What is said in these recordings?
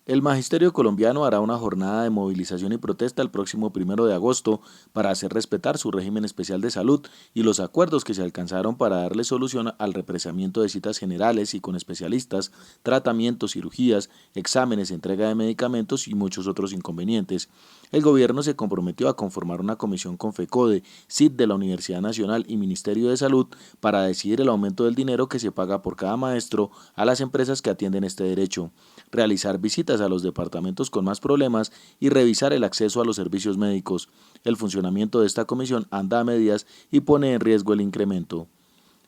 El Magisterio colombiano hará una jornada de movilización y protesta el próximo 1 de agosto para hacer respetar su régimen especial de salud y los acuerdos que se alcanzaron para darle solución al represamiento de citas generales y con especialistas, tratamientos, cirugías, exámenes, entrega de medicamentos y muchos otros inconvenientes. El gobierno se comprometió a conformar una comisión con FECODE, CID de la Universidad Nacional y Ministerio de Salud para decidir el aumento del dinero que se paga por cada maestro a las empresas que atienden este derecho, realizar visitas a los departamentos con más problemas y revisar el acceso a los servicios médicos. El funcionamiento de esta comisión anda a medias y pone en riesgo el incremento.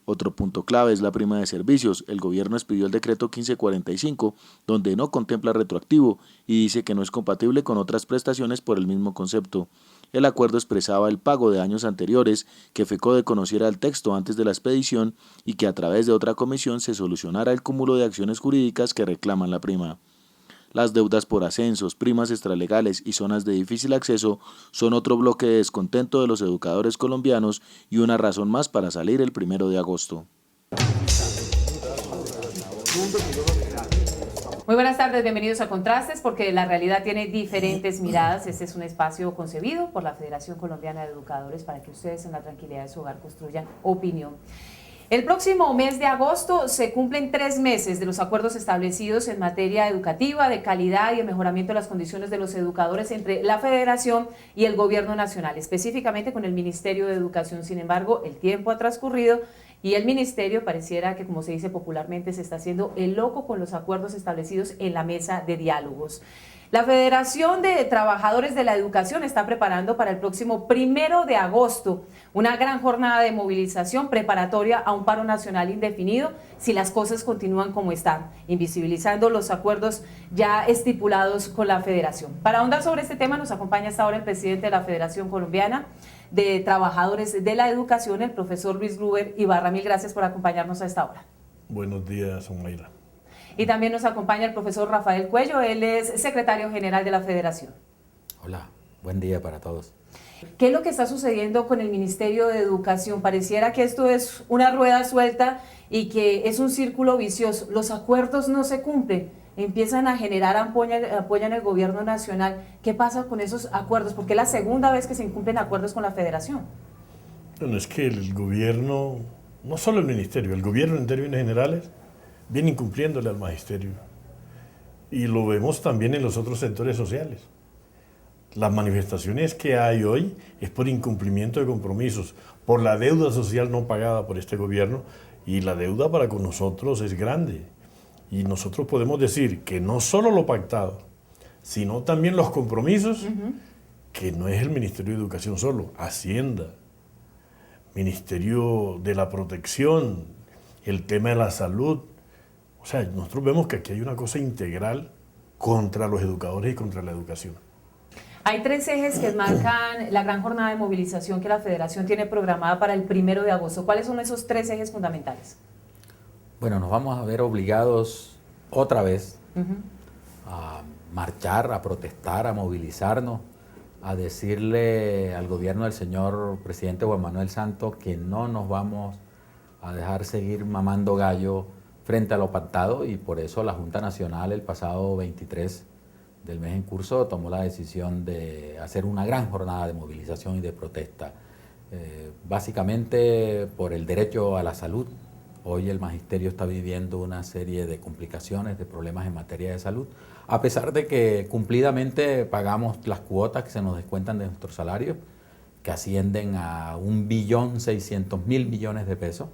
Otro punto clave es la prima de servicios. El gobierno expidió el decreto 1545, donde no contempla retroactivo y dice que no es compatible con otras prestaciones por el mismo concepto. El acuerdo expresaba el pago de años anteriores, que FECODE conociera el texto antes de la expedición y que a través de otra comisión se solucionara el cúmulo de acciones jurídicas que reclaman la prima. Las deudas por ascensos, primas extralegales y zonas de difícil acceso son otro bloque de descontento de los educadores colombianos y una razón más para salir el 1 de agosto. Muy buenas tardes, bienvenidos a Contrastes, porque la realidad tiene diferentes miradas. Este es un espacio concebido por la Federación Colombiana de Educadores para que ustedes en la tranquilidad de su hogar construyan opinión. El próximo mes de agosto se cumplen 3 meses de los acuerdos establecidos en materia educativa, de calidad y de mejoramiento de las condiciones de los educadores entre la Federación y el Gobierno Nacional, específicamente con el Ministerio de Educación. Sin embargo, el tiempo ha transcurrido y el Ministerio pareciera que, como se dice popularmente, se está haciendo el loco con los acuerdos establecidos en la mesa de diálogos. La Federación de Trabajadores de la Educación está preparando para el próximo 1 de agosto una gran jornada de movilización preparatoria a un paro nacional indefinido si las cosas continúan como están, invisibilizando los acuerdos ya estipulados con la Federación. Para ahondar sobre este tema nos acompaña hasta ahora el presidente de la Federación Colombiana de Trabajadores de la Educación, el profesor Luis Gruber Ibarra. Mil gracias por acompañarnos a esta hora. Buenos días, Omaira. Y también nos acompaña el profesor Rafael Cuello, él es secretario general de la Federación. Hola, buen día para todos. ¿Qué es lo que está sucediendo con el Ministerio de Educación? Pareciera que esto es una rueda suelta y que es un círculo vicioso. Los acuerdos no se cumplen, empiezan a generar apoyo en el gobierno nacional. ¿Qué pasa con esos acuerdos? Porque es la segunda vez que se incumplen acuerdos con la Federación. Bueno, es que el gobierno, no solo el ministerio, el gobierno en términos generales, viene incumpliéndole al magisterio. Y lo vemos también en los otros sectores sociales. Las manifestaciones que hay hoy es por incumplimiento de compromisos, por la deuda social no pagada por este gobierno, y la deuda para con nosotros es grande. Y nosotros podemos decir que no solo lo pactado, sino también los compromisos, que no es el Ministerio de Educación solo, Hacienda, Ministerio de la Protección, el tema de la salud. O sea, nosotros vemos que aquí hay una cosa integral contra los educadores y contra la educación. Hay 3 ejes que marcan la gran jornada de movilización que la Federación tiene programada para el 1 de agosto. ¿Cuáles son esos 3 ejes fundamentales? Bueno, nos vamos a ver obligados otra vez a marchar, a protestar, a movilizarnos, a decirle al gobierno del señor presidente Juan Manuel Santos que no nos vamos a dejar seguir mamando gallo frente a lo pactado, y por eso la Junta Nacional el pasado 23 del mes en curso tomó la decisión de hacer una gran jornada de movilización y de protesta, básicamente por el derecho a la salud. Hoy el magisterio está viviendo una serie de complicaciones, de problemas en materia de salud, a pesar de que cumplidamente pagamos las cuotas que se nos descuentan de nuestros salarios, que ascienden a 1.600.000 millones de pesos,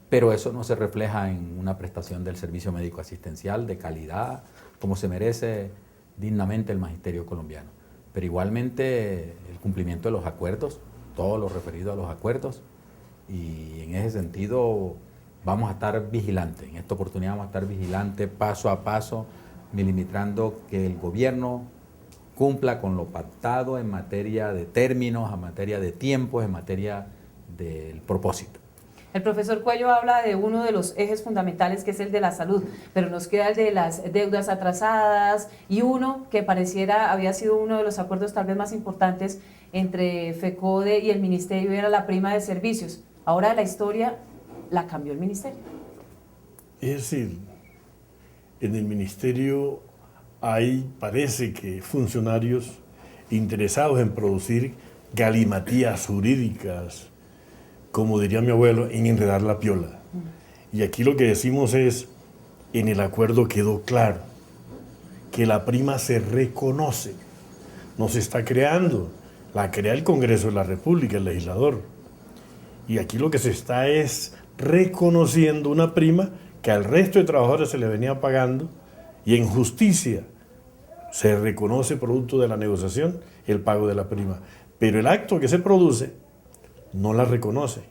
pero eso no se refleja en una prestación del servicio médico asistencial de calidad, como se merece dignamente el magisterio colombiano. Pero igualmente el cumplimiento de los acuerdos, todo lo referido a los acuerdos, y en ese sentido vamos a estar vigilantes. En esta oportunidad vamos a estar vigilantes paso a paso, milimetrando que el gobierno cumpla con lo pactado en materia de términos, en materia de tiempos, en materia del propósito. El profesor Cuello habla de uno de los ejes fundamentales, que es el de la salud, pero nos queda el de las deudas atrasadas y uno que pareciera había sido uno de los acuerdos tal vez más importantes entre FECODE y el ministerio, era la prima de servicios. Ahora la historia la cambió el ministerio. Es decir, en el ministerio hay, parece que funcionarios interesados en producir galimatías jurídicas, como diría mi abuelo, en enredar la piola. Y aquí lo que decimos es, en el acuerdo quedó claro que la prima se reconoce, no se está creando, la crea el Congreso de la República, el legislador. Y aquí lo que se está es reconociendo una prima que al resto de trabajadores se le venía pagando, y en justicia se reconoce producto de la negociación el pago de la prima. Pero el acto que se produce no la reconoce.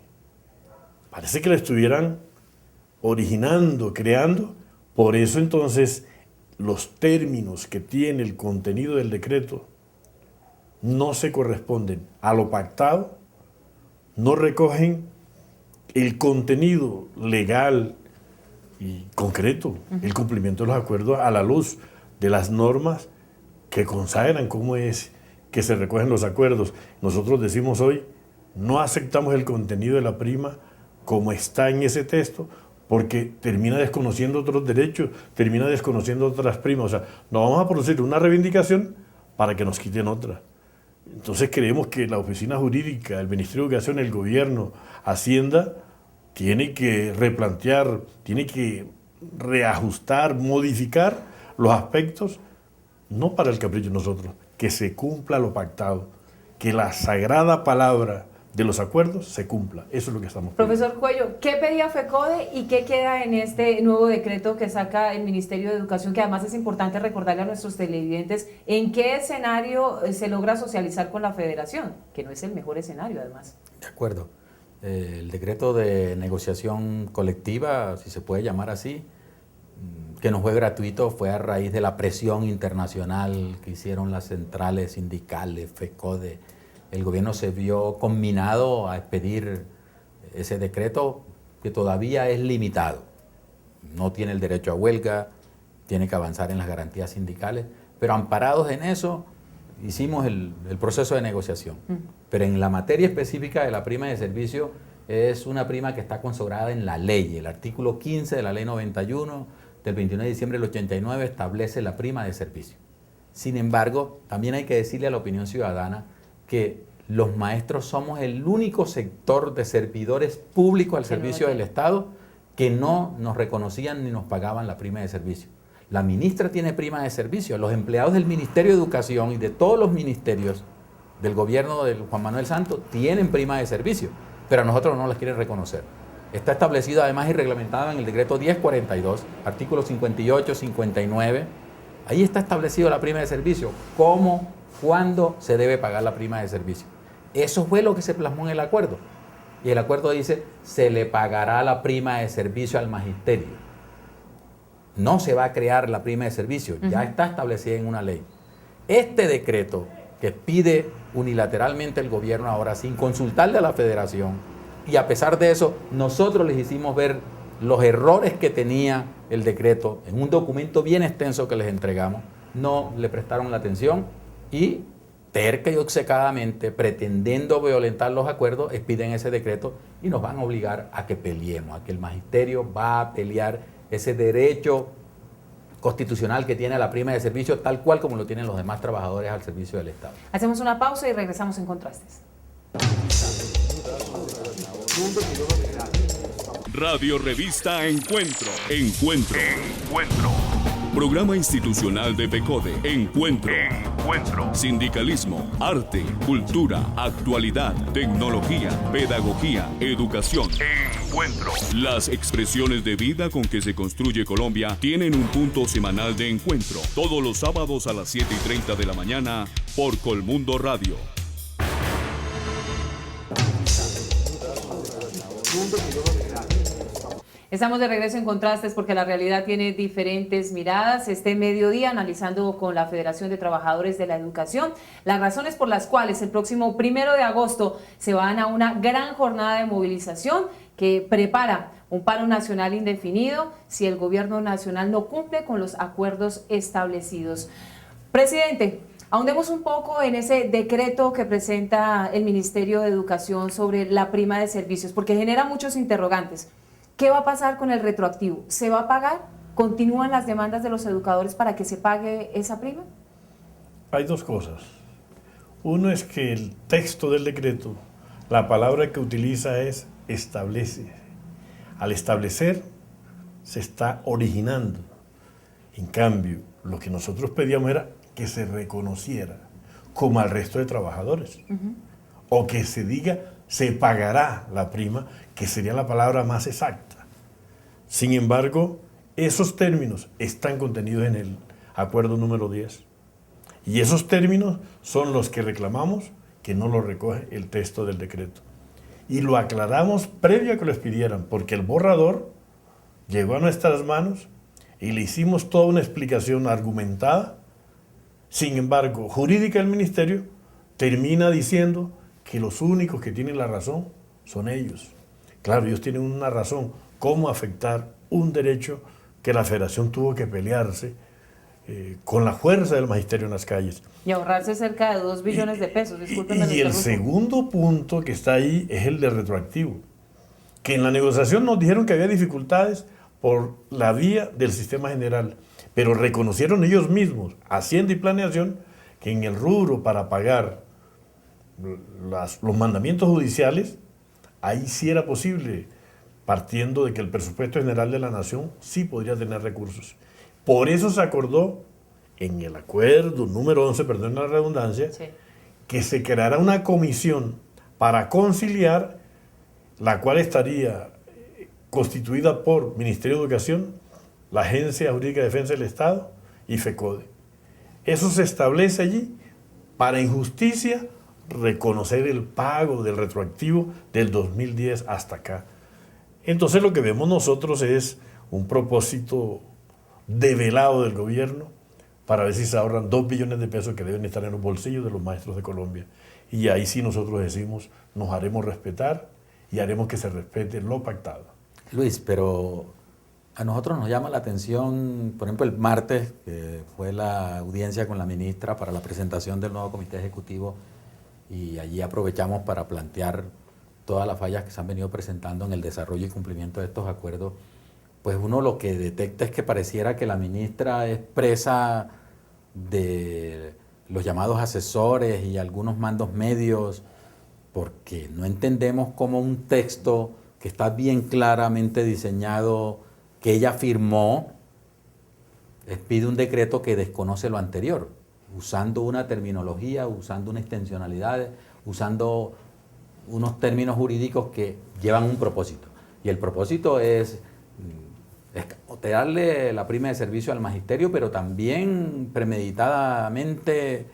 Parece que la estuvieran originando, creando. Por eso entonces los términos que tiene el contenido del decreto no se corresponden a lo pactado, no recogen el contenido legal y concreto, el cumplimiento de los acuerdos a la luz de las normas que consagran cómo es que se recogen los acuerdos. Nosotros decimos hoy, no aceptamos el contenido de la prima como está en ese texto, porque termina desconociendo otros derechos, termina desconociendo otras primas. O sea, no vamos a producir una reivindicación para que nos quiten otra. Entonces creemos que la oficina jurídica, el Ministerio de Educación, el gobierno, Hacienda, tiene que replantear, tiene que reajustar, modificar los aspectos, no para el capricho de nosotros, que se cumpla lo pactado, que la sagrada palabra de los acuerdos se cumpla. Eso es lo que estamos pidiendo. Profesor Cuello, ¿qué pedía FECODE y qué queda en este nuevo decreto que saca el Ministerio de Educación? Que además es importante recordarle a nuestros televidentes en qué escenario se logra socializar con la Federación, que no es el mejor escenario además. De acuerdo. El decreto de negociación colectiva, si se puede llamar así, que no fue gratuito, fue a raíz de la presión internacional que hicieron las centrales sindicales, FECODE. El gobierno se vio conminado a expedir ese decreto que todavía es limitado. No tiene el derecho a huelga, tiene que avanzar en las garantías sindicales, pero amparados en eso hicimos el proceso de negociación. Pero en la materia específica de la prima de servicio es una prima que está consagrada en la ley. El artículo 15 de la ley 91 del 29 de diciembre del 89 establece la prima de servicio. Sin embargo, también hay que decirle a la opinión ciudadana que los maestros somos el único sector de servidores públicos al servicio del Estado que no nos reconocían ni nos pagaban la prima de servicio. La ministra tiene prima de servicio, los empleados del Ministerio de Educación y de todos los ministerios del gobierno de Juan Manuel Santos tienen prima de servicio, pero a nosotros no las quieren reconocer. Está establecido además y reglamentado en el decreto 1042, artículos 58, 59. Ahí está establecido la prima de servicio, cómo, cuándo se debe pagar la prima de servicio. Eso fue lo que se plasmó en el acuerdo. Y el acuerdo dice, se le pagará la prima de servicio al magisterio. No se va a crear la prima de servicio, ya está establecida en una ley. Este decreto que pide unilateralmente el gobierno ahora sin consultarle a la federación, y a pesar de eso, nosotros les hicimos ver los errores que tenía el decreto en un documento bien extenso que les entregamos, no le prestaron la atención y terca y obcecadamente, pretendiendo violentar los acuerdos, expiden ese decreto y nos van a obligar a que peleemos, a que el magisterio va a pelear ese derecho constitucional que tiene a la prima de servicio, tal cual como lo tienen los demás trabajadores al servicio del Estado. Hacemos una pausa y regresamos en Contrastes. Radio Revista Encuentro. Encuentro. Programa institucional de FECODE. Encuentro. Sindicalismo, arte, cultura, actualidad, tecnología, pedagogía, educación. Encuentro. Las expresiones de vida con que se construye Colombia tienen un punto semanal de encuentro. Todos los sábados a las 7:30 de la mañana por Colmundo Radio. Estamos de regreso en Contrastes porque la realidad tiene diferentes miradas. Este mediodía analizando con la Federación de Trabajadores de la Educación las razones por las cuales el próximo 1 de agosto se van a una gran jornada de movilización que prepara un paro nacional indefinido si el gobierno nacional no cumple con los acuerdos establecidos. Presidente, ahondemos un poco en ese decreto que presenta el Ministerio de Educación sobre la prima de servicios porque genera muchos interrogantes. ¿Qué va a pasar con el retroactivo? ¿Se va a pagar ¿Continúan las demandas de los educadores para que se pague esa prima? Hay dos cosas. Uno es que el texto del decreto, la palabra que utiliza es establece. Al establecer, se está originando. En cambio, lo que nosotros pedíamos era que se reconociera como al resto de trabajadores. O que se diga, se pagará la prima, que sería la palabra más exacta. Sin embargo, esos términos están contenidos en el acuerdo número 10. Y esos términos son los que reclamamos que no lo recoge el texto del decreto. Y lo aclaramos previo a que lo expidieran, porque el borrador llegó a nuestras manos y le hicimos toda una explicación argumentada. Sin embargo, jurídica del ministerio termina diciendo que los únicos que tienen la razón son ellos. Claro, ellos tienen una razón, cómo afectar un derecho que la federación tuvo que pelearse con la fuerza del magisterio en las calles. Y ahorrarse cerca de 2 billones de pesos, discúlpenme. Y el segundo punto que está ahí es el de retroactivo, que en la negociación nos dijeron que había dificultades por la vía del sistema general, pero reconocieron ellos mismos, Hacienda y Planeación, que en el rubro para pagar los mandamientos judiciales, ahí sí era posible, partiendo de que el presupuesto general de la nación sí podría tener recursos. Por eso se acordó en el acuerdo número 11, perdón la redundancia, sí, que se creará una comisión para conciliar, la cual estaría constituida por Ministerio de Educación, la Agencia Jurídica de Defensa del Estado y FECODE. Eso se establece allí para, en justicia, reconocer el pago del retroactivo del 2010 hasta acá. Entonces lo que vemos nosotros es un propósito develado del gobierno para ver si se ahorran 2 billones de pesos que deben estar en los bolsillos de los maestros de Colombia. Y ahí sí nosotros decimos, nos haremos respetar y haremos que se respete lo pactado. Luis, pero a nosotros nos llama la atención, por ejemplo, el martes, que fue la audiencia con la ministra para la presentación del nuevo comité ejecutivo, y allí aprovechamos para plantear todas las fallas que se han venido presentando en el desarrollo y cumplimiento de estos acuerdos. Pues uno lo que detecta es que pareciera que la ministra es presa de los llamados asesores y algunos mandos medios, porque no entendemos cómo un texto que está bien claramente diseñado, que ella firmó, pide un decreto que desconoce lo anterior, usando una terminología, usando una extensionalidad, usando unos términos jurídicos que llevan un propósito. Y el propósito es darle la prima de servicio al magisterio, pero también premeditadamente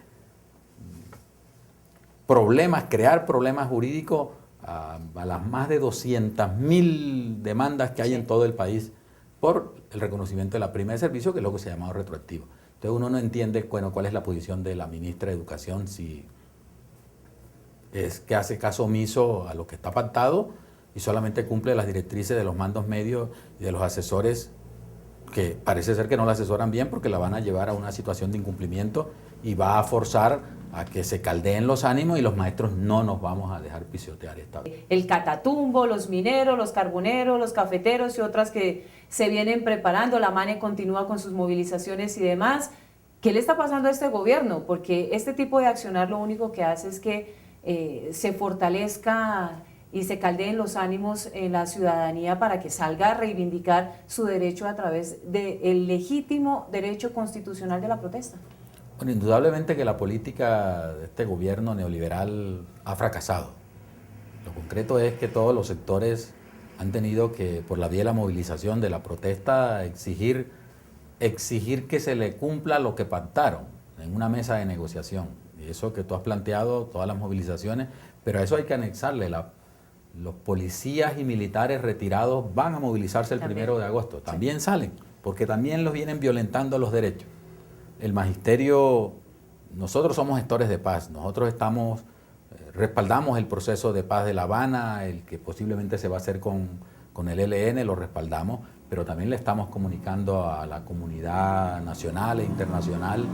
crear problemas jurídicos a las más de 200.000 demandas que hay en todo el país por el reconocimiento de la prima de servicio, que es lo que se ha llamado retroactivo. Entonces uno no entiende, bueno, cuál es la posición de la ministra de Educación, si es que hace caso omiso a lo que está pactado y solamente cumple las directrices de los mandos medios y de los asesores, que parece ser que no la asesoran bien porque la van a llevar a una situación de incumplimiento y va a forzar a que se caldeen los ánimos, y los maestros no nos vamos a dejar pisotear esta vez. El Catatumbo, los mineros, los carboneros, los cafeteros y otras que se vienen preparando, la MANE continúa con sus movilizaciones y demás. ¿Qué le está pasando a este gobierno? Porque este tipo de accionar lo único que hace es que se fortalezca y se caldeen los ánimos en la ciudadanía para que salga a reivindicar su derecho a través del legítimo derecho constitucional de la protesta. Bueno, indudablemente que la política de este gobierno neoliberal ha fracasado. Lo concreto es que todos los sectores han tenido que, por la vía de la movilización, de la protesta, exigir que se le cumpla lo que pactaron en una mesa de negociación. Y eso que tú has planteado, todas las movilizaciones, pero a eso hay que anexarle los policías y militares retirados van a movilizarse el 1 de agosto. También salen, porque también los vienen violentando los derechos. El magisterio, nosotros somos gestores de paz, nosotros respaldamos el proceso de paz de La Habana, el que posiblemente se va a hacer con el ELN, lo respaldamos, pero también le estamos comunicando a la comunidad nacional e internacional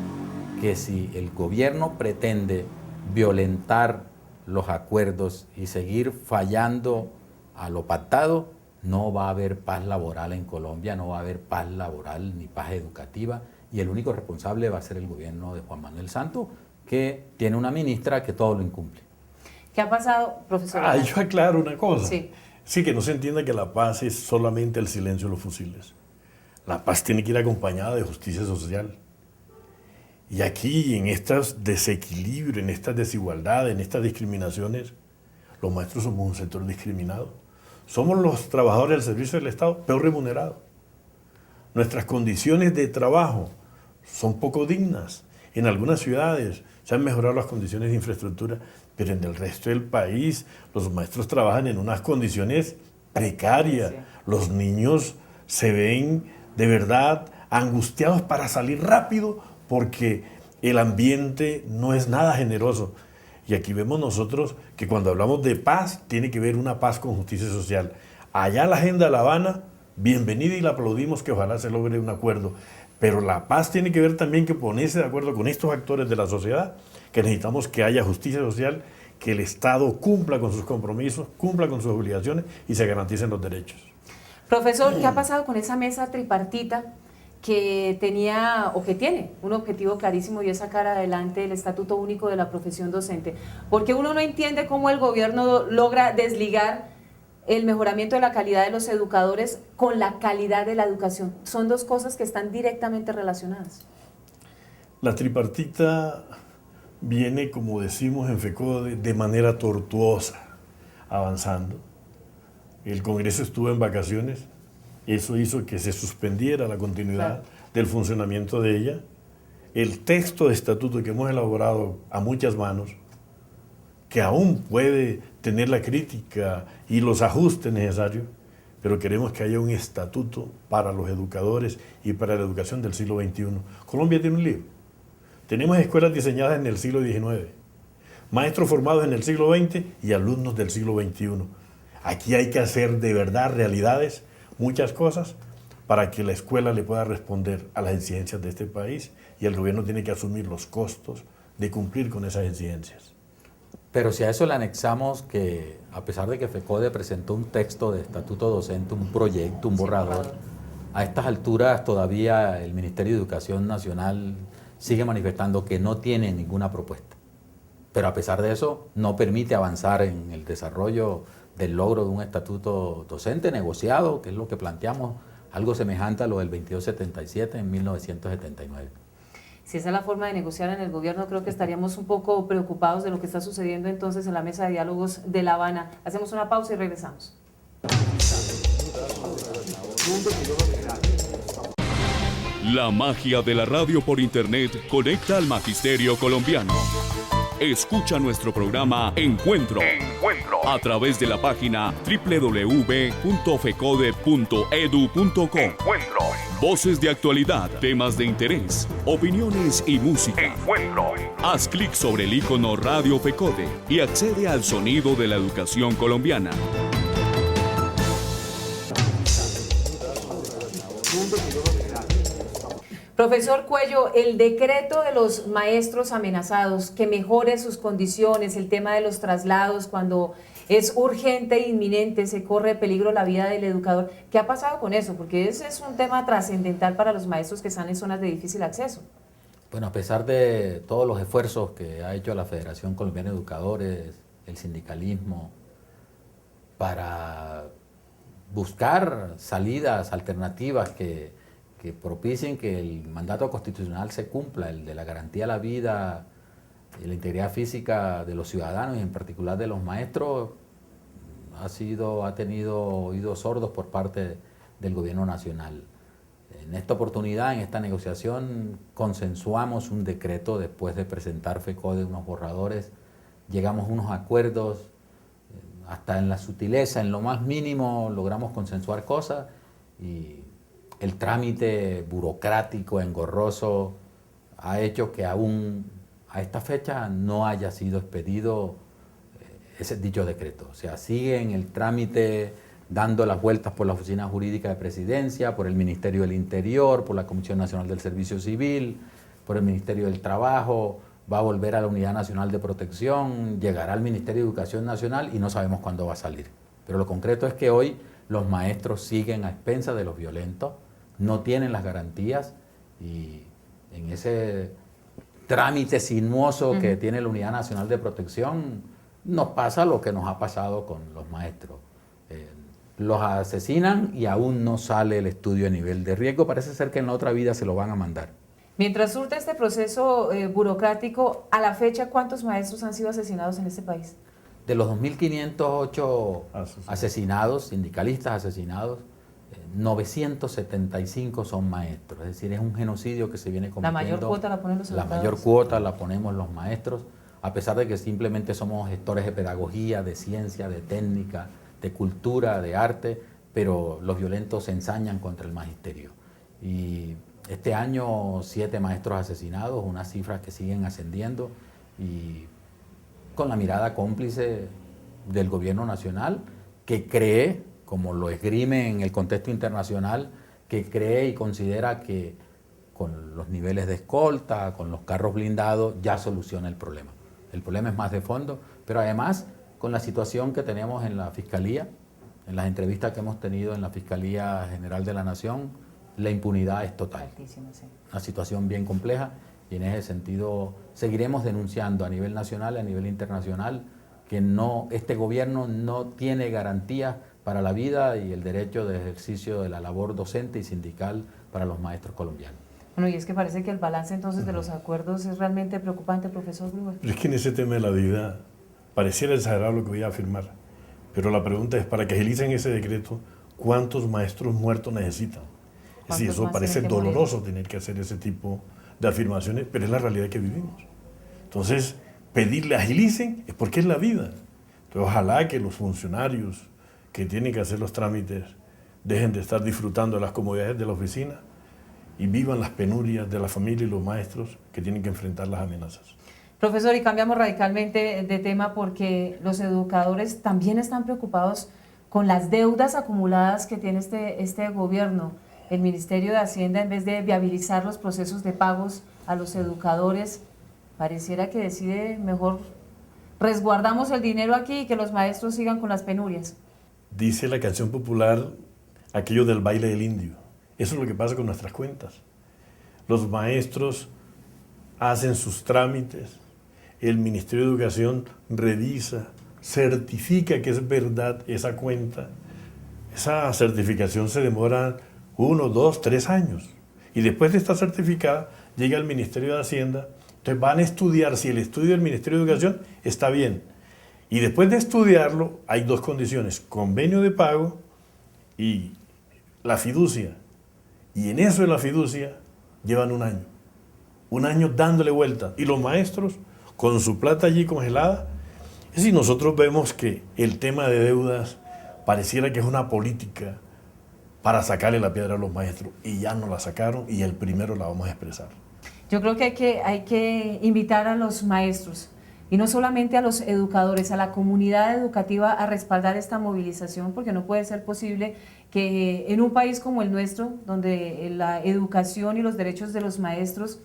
que si el gobierno pretende violentar los acuerdos y seguir fallando a lo pactado, no va a haber paz laboral en Colombia, no va a haber paz laboral ni paz educativa, y el único responsable va a ser el gobierno de Juan Manuel Santos, que tiene una ministra que todo lo incumple. ¿Qué ha pasado, profesor? Yo aclaro una cosa. Sí. Sí, que no se entienda que la paz es solamente el silencio de los fusiles. La paz tiene que ir acompañada de justicia social. Y aquí, en estos desequilibrios, en estas desigualdades, en estas discriminaciones, los maestros somos un sector discriminado. Somos los trabajadores del servicio del Estado peor remunerados. Nuestras condiciones de trabajo son poco dignas. En algunas ciudades se han mejorado las condiciones de infraestructura, pero en el resto del país los maestros trabajan en unas condiciones precarias. Sí. Los niños se ven de verdad angustiados para salir rápido porque el ambiente no es nada generoso. Y aquí vemos nosotros que cuando hablamos de paz, tiene que ver una paz con justicia social. Allá la agenda de La Habana, bienvenida y la aplaudimos, que ojalá se logre un acuerdo. Pero la paz tiene que ver también que ponerse de acuerdo con estos actores de la sociedad, que necesitamos que haya justicia social, que el Estado cumpla con sus compromisos, cumpla con sus obligaciones y se garanticen los derechos. Profesor, ¿qué ha pasado con esa mesa tripartita que tenía o que tiene un objetivo clarísimo y es sacar adelante el Estatuto Único de la Profesión Docente? Porque uno no entiende cómo el gobierno logra desligar el mejoramiento de la calidad de los educadores con la calidad de la educación. Son dos cosas que están directamente relacionadas. La tripartita viene, como decimos en FECODE, de manera tortuosa, avanzando. El Congreso estuvo en vacaciones, eso hizo que se suspendiera la continuidad del funcionamiento de ella. El texto de estatuto que hemos elaborado a muchas manos, que aún puede tener la crítica y los ajustes necesarios, pero queremos que haya un estatuto para los educadores y para la educación del siglo XXI. Colombia tiene un libro. Tenemos escuelas diseñadas en el siglo XIX, maestros formados en el siglo XX y alumnos del siglo XXI. Aquí hay que hacer de verdad realidades muchas cosas para que la escuela le pueda responder a las exigencias de este país, y el gobierno tiene que asumir los costos de cumplir con esas exigencias. Pero si a eso le anexamos que, a pesar de que FECODE presentó un texto de estatuto docente, un proyecto, un borrador, a estas alturas todavía el Ministerio de Educación Nacional sigue manifestando que no tiene ninguna propuesta. Pero a pesar de eso, no permite avanzar en el desarrollo del logro de un estatuto docente negociado, que es lo que planteamos, algo semejante a lo del 2277 en 1979. Si esa es la forma de negociar en el gobierno, creo que estaríamos un poco preocupados de lo que está sucediendo entonces en la mesa de diálogos de La Habana. Hacemos una pausa y regresamos. La magia de la radio por internet conecta al magisterio colombiano. Escucha nuestro programa Encuentro a través de la página www.fecode.edu.co. Voces de actualidad, temas de interés, opiniones y música. Haz clic sobre el icono Radio FECODE y accede al sonido de la educación colombiana. Profesor Cuello, el decreto de los maestros amenazados, que mejore sus condiciones, el tema de los traslados cuando es urgente e inminente, se corre peligro la vida del educador. ¿Qué ha pasado con eso? Porque ese es un tema trascendental para los maestros que están en zonas de difícil acceso. Bueno, a pesar de todos los esfuerzos que ha hecho la Federación Colombiana de Educadores, el sindicalismo, para buscar salidas alternativas que propicien que el mandato constitucional se cumpla, el de la garantía a la vida y la integridad física de los ciudadanos y en particular de los maestros, ha tenido oídos sordos por parte del gobierno nacional. En esta oportunidad, en esta negociación, consensuamos un decreto después de presentar FECODE unos borradores, llegamos a unos acuerdos, hasta en la sutileza, en lo más mínimo, logramos consensuar cosas y el trámite burocrático, engorroso, ha hecho que aún a esta fecha no haya sido expedido ese dicho decreto. O sea, sigue en el trámite dando las vueltas por la Oficina Jurídica de Presidencia, por el Ministerio del Interior, por la Comisión Nacional del Servicio Civil, por el Ministerio del Trabajo, va a volver a la Unidad Nacional de Protección, llegará al Ministerio de Educación Nacional y no sabemos cuándo va a salir. Pero lo concreto es que hoy los maestros siguen a expensas de los violentos, no tienen las garantías y en ese trámite sinuoso que tiene la Unidad Nacional de Protección nos pasa lo que nos ha pasado con los maestros. Los asesinan y aún no sale el estudio a nivel de riesgo, parece ser que en la otra vida se lo van a mandar. Mientras surte este proceso burocrático, a la fecha, ¿cuántos maestros han sido asesinados en este país? De los 2.508 asesinados, sindicalistas asesinados, 975 son maestros. Es decir, es un genocidio que se viene cometiendo. La mayor cuota la ponen los educadores. La mayor cuota la ponemos los maestros, a pesar de que simplemente somos gestores de pedagogía, de ciencia, de técnica, de cultura, de arte, pero los violentos se ensañan contra el magisterio. Y este año 7 maestros asesinados, unas cifras que siguen ascendiendo y con la mirada cómplice del gobierno nacional que cree, como lo esgrime en el contexto internacional, que cree y considera que con los niveles de escolta, con los carros blindados, ya soluciona el problema. El problema es más de fondo, pero además con la situación que tenemos en la Fiscalía, en las entrevistas que hemos tenido en la Fiscalía General de la Nación, la impunidad es total. Altísimo, sí. Una situación bien compleja y en ese sentido seguiremos denunciando a nivel nacional y a nivel internacional que este gobierno no tiene garantías para la vida y el derecho de ejercicio de la labor docente y sindical para los maestros colombianos. Bueno, y es que parece que el balance entonces de los acuerdos es realmente preocupante, profesor Gruber. Pero es que en ese tema de la vida pareciera exagerado lo que voy a afirmar, pero la pregunta es, para que agilicen ese decreto, ¿cuántos maestros muertos necesitan? Es decir, eso parece doloroso tener que hacer ese tipo de afirmaciones, pero es la realidad que vivimos. Entonces, pedirle agilicen es porque es la vida. Entonces, ojalá que los funcionarios que tienen que hacer los trámites dejen de estar disfrutando de las comodidades de la oficina y vivan las penurias de la familia y los maestros que tienen que enfrentar las amenazas. Profesor, y cambiamos radicalmente de tema porque los educadores también están preocupados con las deudas acumuladas que tiene este gobierno. El Ministerio de Hacienda, en vez de viabilizar los procesos de pagos a los educadores, pareciera que decide mejor resguardamos el dinero aquí y que los maestros sigan con las penurias. Dice la canción popular aquello del baile del indio. Eso es lo que pasa con nuestras cuentas. Los maestros hacen sus trámites, el Ministerio de Educación revisa, certifica que es verdad esa cuenta. Esa certificación se demora 1, 2, 3 años. Y después de estar certificada, llega al Ministerio de Hacienda. Entonces van a estudiar si el estudio del Ministerio de Educación está bien. Y después de estudiarlo, hay 2 condiciones: convenio de pago y la fiducia. Y en eso de la fiducia llevan 1 año. 1 año dándole vuelta. Y los maestros, con su plata allí congelada. Es decir, nosotros vemos que el tema de deudas pareciera que es una política para sacarle la piedra a los maestros. Y ya no la sacaron y el primero la vamos a expresar. Yo creo que hay que invitar a los maestros, y no solamente a los educadores, a la comunidad educativa a respaldar esta movilización, porque no puede ser posible que en un país como el nuestro, donde la educación y los derechos de los maestros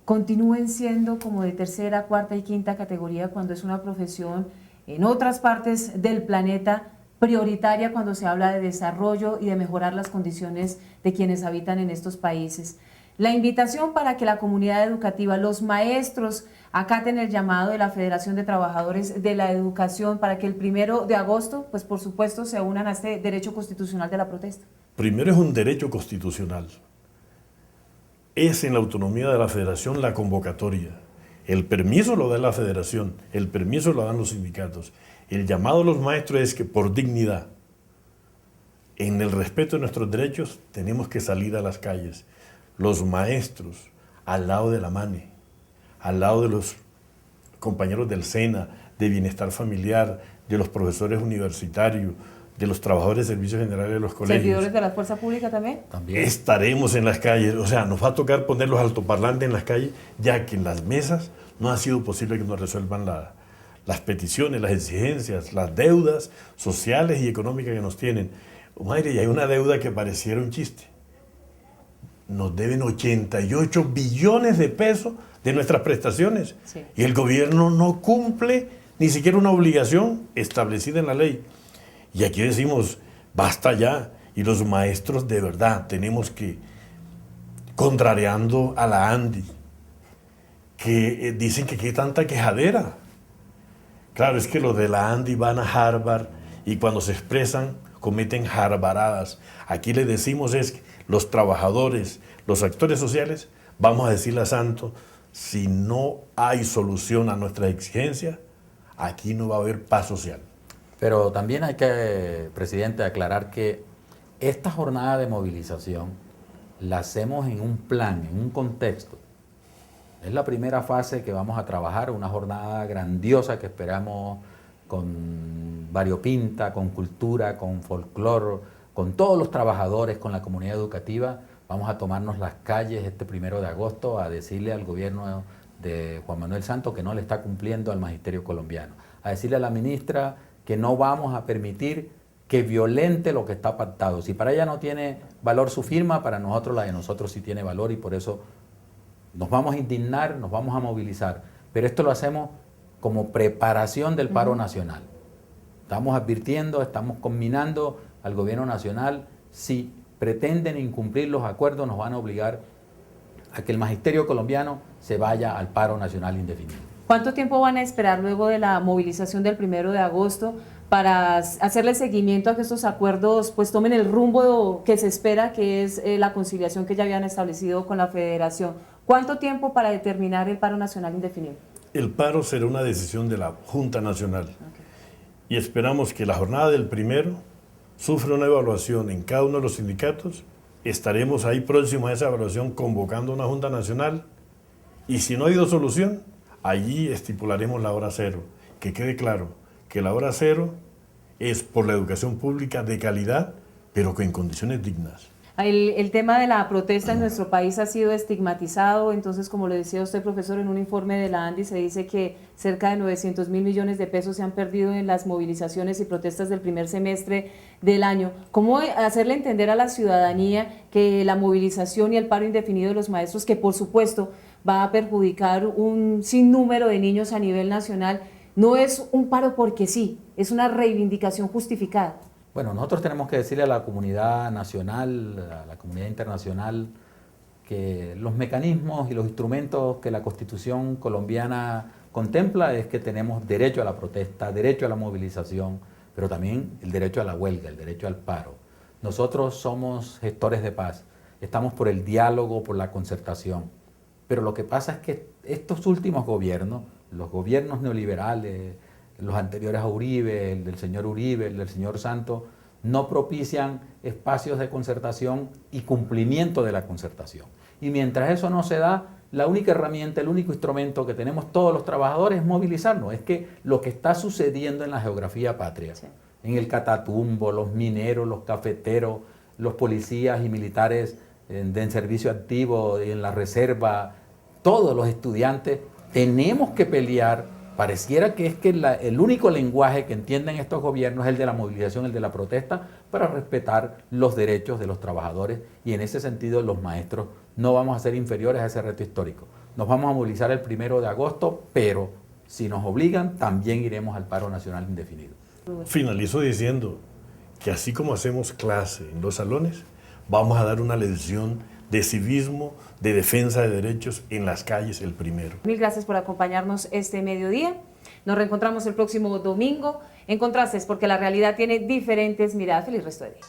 continúen siendo como de tercera, cuarta y quinta categoría, cuando es una profesión en otras partes del planeta prioritaria cuando se habla de desarrollo y de mejorar las condiciones de quienes habitan en estos países. La invitación para que la comunidad educativa, los maestros, acaten el llamado de la Federación de Trabajadores de la Educación para que el 1 de agosto, pues por supuesto, se unan a este derecho constitucional de la protesta. Primero es un derecho constitucional. Es en la autonomía de la Federación la convocatoria. El permiso lo da la Federación, el permiso lo dan los sindicatos. El llamado a los maestros es que por dignidad, en el respeto de nuestros derechos, tenemos que salir a las calles. Los maestros, al lado de la MANE, al lado de los compañeros del SENA, de Bienestar Familiar, de los profesores universitarios, de los trabajadores de servicios generales de los colegios. ¿Servidores de la fuerza pública también? Estaremos en las calles, o sea, nos va a tocar poner los altoparlantes en las calles, ya que en las mesas no ha sido posible que nos resuelvan las peticiones, las exigencias, las deudas sociales y económicas que nos tienen. Madre, y hay una deuda que pareciera un chiste. Nos deben 88 billones de pesos de nuestras prestaciones. Sí. Y el gobierno no cumple ni siquiera una obligación establecida en la ley. Y aquí decimos, Basta ya. Y los maestros de verdad tenemos que, contrariando a la ANDI, que dicen que hay tanta quejadera. Claro, es que los de la ANDI van a Harvard y cuando se expresan cometen harvaradas. Aquí le decimos es que los trabajadores, los actores sociales, vamos a decirle a Santos, si no hay solución a nuestras exigencias, aquí no va a haber paz social. Pero también hay que, presidente, aclarar que esta jornada de movilización la hacemos en un plan, en un contexto. Es la primera fase que vamos a trabajar, una jornada grandiosa que esperamos con variopinta, con cultura, con folclore, con todos los trabajadores, con la comunidad educativa. Vamos a tomarnos las calles este 1 de agosto a decirle al gobierno de Juan Manuel Santos que no le está cumpliendo al magisterio colombiano, a decirle a la ministra que no vamos a permitir que violente lo que está pactado. Si para ella no tiene valor su firma, para nosotros la de nosotros sí tiene valor y por eso nos vamos a indignar, nos vamos a movilizar. Pero esto lo hacemos como preparación del paro nacional. Estamos advirtiendo, estamos combinando al gobierno nacional. Si pretenden incumplir los acuerdos, nos van a obligar a que el magisterio colombiano se vaya al paro nacional indefinido. ¿Cuánto tiempo van a esperar luego de la movilización del 1 de agosto para hacerle seguimiento a que estos acuerdos pues tomen el rumbo que se espera, que es la conciliación que ya habían establecido con la Federación? ¿Cuánto tiempo para determinar el paro nacional indefinido? El paro será una decisión de la Junta Nacional. Y esperamos que la jornada del 1 sufra una evaluación en cada uno de los sindicatos. Estaremos ahí próximo a esa evaluación convocando una Junta Nacional y si no ha habido solución, allí estipularemos la hora cero. Que quede claro que la hora cero es por la educación pública de calidad, pero en condiciones dignas. El tema de la protesta en nuestro país ha sido estigmatizado, entonces como le decía usted, profesor, en un informe de la ANDI se dice que cerca de 900.000 millones de pesos se han perdido en las movilizaciones y protestas del primer semestre del año. ¿Cómo hacerle entender a la ciudadanía que la movilización y el paro indefinido de los maestros, que por supuesto va a perjudicar un sinnúmero de niños a nivel nacional, no es un paro porque sí, es una reivindicación justificada? Bueno, nosotros tenemos que decirle a la comunidad nacional, a la comunidad internacional, que los mecanismos y los instrumentos que la Constitución colombiana contempla es que tenemos derecho a la protesta, derecho a la movilización, pero también el derecho a la huelga, el derecho al paro. Nosotros somos gestores de paz, estamos por el diálogo, por la concertación, pero lo que pasa es que estos últimos gobiernos, los gobiernos neoliberales, los anteriores a Uribe, el del señor Uribe, el del señor Santos, no propician espacios de concertación y cumplimiento de la concertación. Y mientras eso no se da, la única herramienta, el único instrumento que tenemos todos los trabajadores es movilizarnos. Es que lo que está sucediendo en la geografía patria, sí, en el Catatumbo, los mineros, los cafeteros, los policías y militares en servicio activo, en la reserva, todos los estudiantes, tenemos que pelear. Pareciera que es que el único lenguaje que entienden estos gobiernos es el de la movilización, el de la protesta, para respetar los derechos de los trabajadores, y en ese sentido los maestros no vamos a ser inferiores a ese reto histórico. Nos vamos a movilizar el 1 de agosto, pero si nos obligan también iremos al paro nacional indefinido. Finalizo diciendo que así como hacemos clase en los salones, vamos a dar una lección de civismo, de defensa de derechos en las calles el 1. Mil gracias por acompañarnos este mediodía. Nos reencontramos el próximo domingo en Contrastes, porque la realidad tiene diferentes miradas. Feliz resto de día.